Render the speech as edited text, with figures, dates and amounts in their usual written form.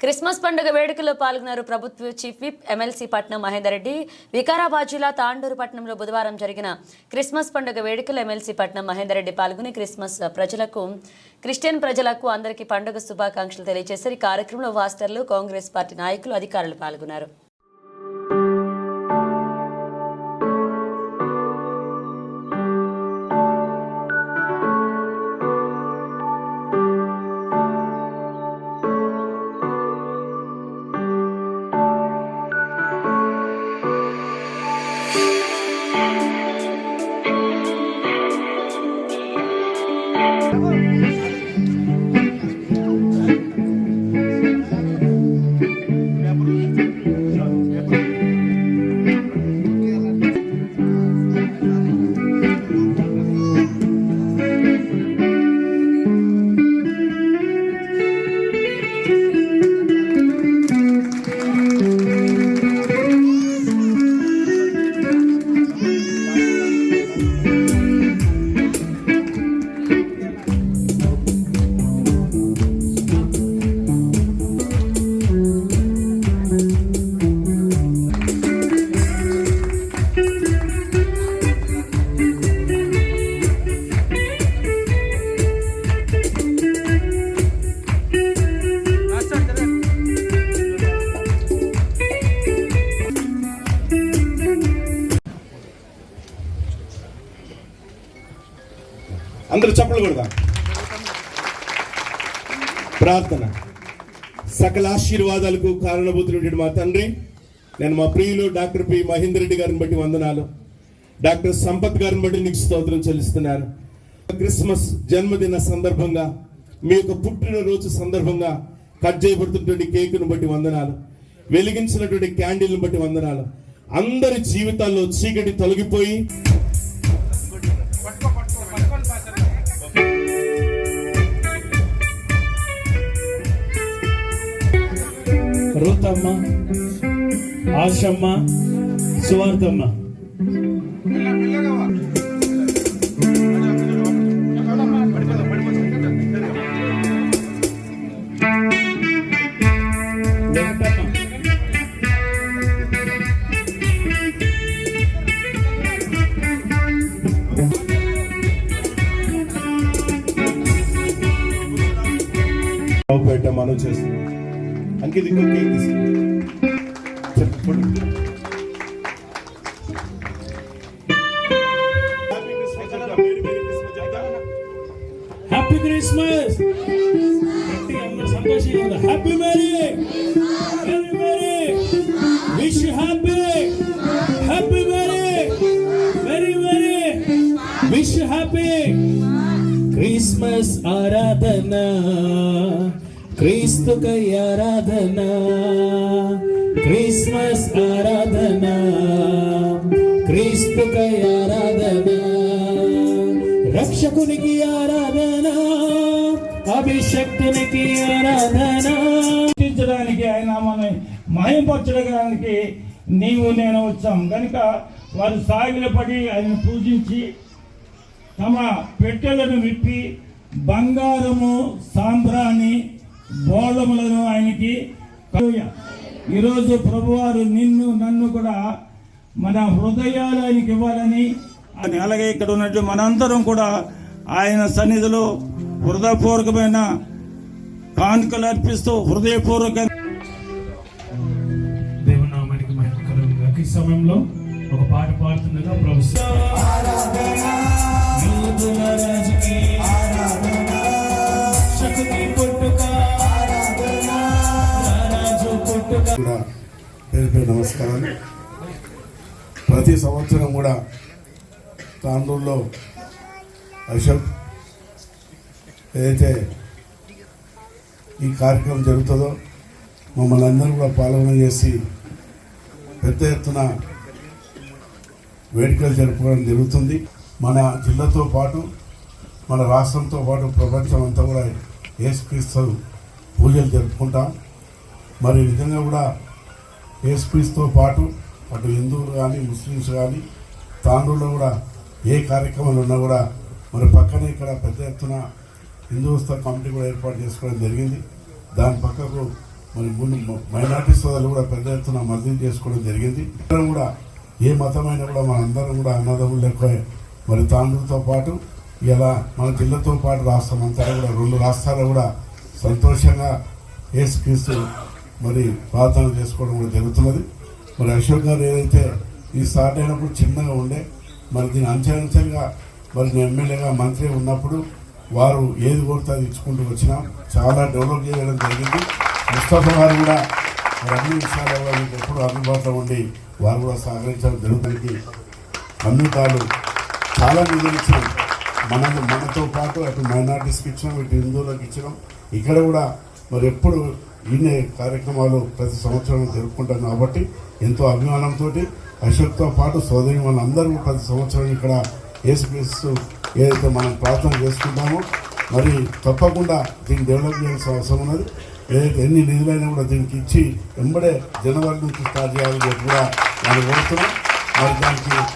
Christmas పండుగ వేడుకల్లో పాల్గొన్నారు ప్రభుత్వ చీఫ్ విప్ ఎమ్మెల్సీ పట్నం మహేందర్ రెడ్డి. వికారాబాద్ జిల్లా తాండూరు పట్టణంలో బుధవారం జరిగిన క్రిస్మస్ పండుగ వేడుకల్లో ఎమ్మెల్సీ పట్నం మహేందర్ రెడ్డి పాల్గొని క్రిస్టియన్ ప్రజలకు అందరికీ పండుగ శుభాకాంక్షలు తెలియజేశారు. ఈ కార్యక్రమంలో పాస్టర్లు, కాంగ్రెస్ పార్టీ నాయకులు, అధికారులు పాల్గొన్నారు. అందరూ చప్పలు కొడదాం. ప్రార్థన. సకల ఆశీర్వాదాలకు కారణభూతుడు మా తండ్రి, నేను మా ప్రియులు డాక్టర్ పి మహేందర్ రెడ్డి గారిని బట్టి వందనాలు, డాక్టర్ సంపత్ గారిని బట్టి నీకు స్తోత్రం చెల్లిస్తున్నాను. క్రిస్మస్ జన్మదిన సందర్భంగా, మీ యొక్క పుట్టినరోజు సందర్భంగా కట్ చేయబడుతున్నటువంటి కేకును బట్టి వందనాలు, వెలిగించినటువంటి క్యాండిల్ని బట్టి వందనాలు. అందరి జీవితాల్లో చీకటి తొలగిపోయి రూతమ్మ, ఆశమ్మ, సువార్తమ్మ, మనం చేస్తున్నాం. అంకిత్ ఇంకో కేక్ హ్యాపీ క్రిస్మస్. సంతోషంగా happy Mary very very wish happy happy Mary very very wish happy Christmas. ఆరాధన క్రీస్తుకై ఆరాధన, క్రిస్మస్ ఆరాధన క్రీస్తుకై ఆరాధన, రక్షకునికి ఆరాధన, అభిషక్తునికి ఆరాధన. ఆయన మనం మహింపరచడానికి నీవు నేను వచ్చాం కనుక వారు సాగిలపడి ఆయన పూజించి తమ పెట్టెలను విప్పి బంగారము, సాంబ్రాణి, బోళములను ఆయనకి. ఈరోజు ప్రభువారు నిన్ను నన్ను కూడా మన హృదయాలు ఆయనకి ఇవ్వాలని, అలాగే ఇక్కడ ఉన్నట్టు మనందరం కూడా ఆయన సన్నిధిలో హృదయపూర్వకమైన కానుకలు అర్పిస్తూ హృదయపూర్వక దేవునామానికి మహిమ కలుగును. ఈ సమయంలో ఒక పాట పాడుతుండగా ప్రభు పేరు పేరు నమస్కారాలు. ప్రతి సంవత్సరం కూడా తాండూరులో అశోక్ ఏదైతే ఈ కార్యక్రమం జరుగుతుందో మమ్మల్ని అందరూ కూడా పాల్గొన చేసి పెద్ద ఎత్తున వేడుకలు జరుపుకోవడం జరుగుతుంది. మన జిల్లాతో పాటు మన రాష్ట్రంతో పాటు ప్రపంచం అంతా కూడా యేసుక్రీస్తు పూజలు జరుపుకుంటాం. మరి ఈ విధంగా కూడా యేసుక్రీస్తుతో పాటు అటు హిందువులు కానీ ముస్లిమ్స్ కానీ తాండూరులో కూడా ఏ కార్యక్రమాలు ఉన్నా కూడా మరి పక్కనే ఇక్కడ పెద్ద ఎత్తున హిందూస్థా కమిటీ కూడా ఏర్పాటు చేసుకోవడం జరిగింది. దాని పక్కకు మరి ముందు మైనార్టీ సోదరులు కూడా పెద్ద ఎత్తున మద్దతు చేసుకోవడం జరిగింది. అందరం కూడా ఏ మతమైనా కూడా మనందరం కూడా అన్నదమ్ములు లెక్క మరి తాండూరుతో పాటు ఇలా మన జిల్లాతో పాటు రాష్ట్రం అంతా కూడా 2 రాష్ట్రాలు కూడా సంతోషంగా యేసుక్రీస్తు మరి ప్రార్థన చేసుకోవడం కూడా జరుగుతున్నది. మరి అశోక్ గారు ఏదైతే ఈ స్టార్ట్ అయినప్పుడు చిన్నగా ఉండే మరి దీని అంచెలంచెలుగా మరి నేను ఎమ్మెల్యేగా మంత్రి ఉన్నప్పుడు వారు ఏది కోరితే అది ఇచ్చుకుంటూ వచ్చినాం. చాలా డెవలప్ చేయడం జరిగింది. ముస్తఫా గారు కూడా మరి అన్ని విషయాలలో మీకు ఎప్పుడు అందుబాటులో ఉండి వారు కూడా సహకరించడం జరుగుతుంది. కమ్యూనిటాలు చాలా నిధులు ఇచ్చినాం. మనతో పాటు అటు మైనార్టీస్కి ఇచ్చినాం, ఇటు హిందువులకు ఇచ్చినాం. ఇక్కడ కూడా మరి ఎప్పుడు ఈయనే కార్యక్రమాలు ప్రతి సంవత్సరం జరుపుకుంటాం కాబట్టి ఎంతో అభిమానంతో అశోక్తో పాటు సోదరి వాళ్ళందరూ ప్రతి సంవత్సరం ఇక్కడ యేసుక్రీస్తు ఏదైతే మనం ప్రార్థన చేసుకుంటామో మరి తప్పకుండా దీన్ని డెవలప్ చేయాల్సిన అవసరం ఉన్నది. ఏదైతే ఎన్ని నిధులైనా కూడా దీనికి ఇచ్చి వెంబడే జనవరి నుంచి స్టార్ట్ చేయాలని కూడా మనం కోరుతున్నాం. మరి దానికి